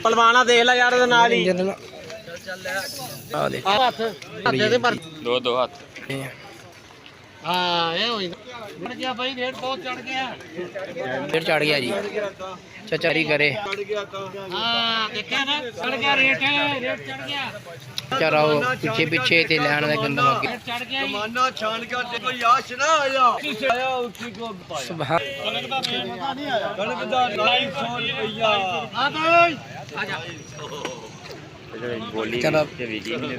पलवाना देख ला यार नाल ही हथ दो दो हाथ हाँ ये बढ़ गया भाई रेट बहुत चढ़ गया फिर चढ़ गया जी चचारी करे हाँ देखा ना चढ़ गया रेट चढ़ गया चलो पीछे पीछे ते लैन दे गंदा मौके रेट चढ़ गया जमाना छान कर ते कोई आश ना आया आया उसी को सुभान कनक दा नहीं आया कनक दा 250 रुपया हाँ भाई आजा चलो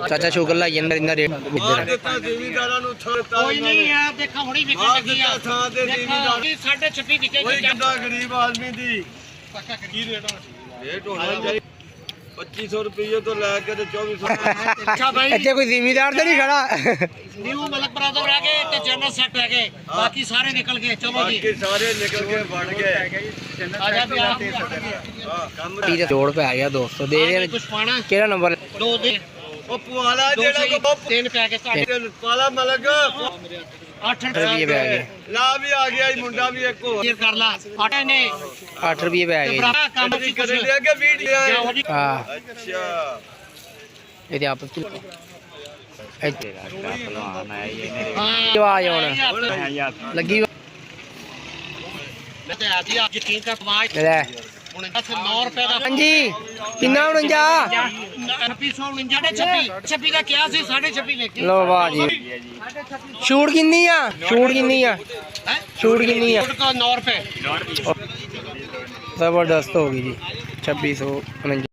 चाचा शुगर लाई जंदा इन्ना रेट मार देता ਜ਼ਿਮੀਂਦਾਰਾਂ ਨੂੰ ਛੱਡਤਾ कोई नहीं यार देखा हुड़ी विकट लगी है ਥਾਂ ਤੇ ਜ਼ਿਮੀਂਦਾਰ 26.5 विकेट ਕੋਈ ਕਿੰਦਾ ਗਰੀਬ ਆਦਮੀ ਦੀ ਕੀ ਰੇਟ ਹੋਣਾ ਚਾਹੀਦਾ 2500 रुपये तो लैके तो 2400 अच्छा भाई ਇੱਥੇ ਕੋਈ ਜ਼ਿਮੀਦਾਰ ਤੇ ਨਹੀਂ ਖੜਾ न्यू मलक बरादर रह गए तो जनरल सेट रह गए बाकी सारे निकल गए चलो जी बाकी सारे निकल के बढ़ गए आजा भी आप हां कम ਤੀਰ ਜੋੜ ਪੈ ਗਿਆ 200 ਦੇ ਦੇ कुछ पाना ਕਿਹੜਾ ਨੰਬਰ दो दे ओ पुआला जेड़ा को तीन पै गए साढ़े पाला मलक 8 ਰੁਪਏ ਪੈ ਗਏ ला भी आ गया मुंडा भी एक हो ये कर ला आटे ने 8 ਰੁਪਏ ਪੈ ਗਏ बराबर काम कमरी की कर लिया के वीडियो ਹਾਂ अच्छा ਇਹਦੇ ਆਪਸ ਚ ਇੱਥੇ हां ਆਵਾਜ਼ ਹੁਣ ਲੱਗੀ मैं तो आजी आप यकीन का समाज ਲੈ ਹੁਣ 9 ਰੁਪਏ ਦਾ ਹਾਂਜੀ ਕਿੰਨਾ 49 26 ਦਾ ਕਿਹਾ ਸੀ 26.5 ਲੈ ਕੇ ਲੋ ਵਾਹ ਜੀ ਛੂਟ ਕਿੰਨੀ ਆ ਛੂਟ ਕਿੰਨੀ ਆ ਛੂਟ ਕਿੰਨੀ ਆ 9 ਰੁਪਏ ਜ਼ਬਰਦਸਤ ਹੋ ਗਈ ਜੀ 2649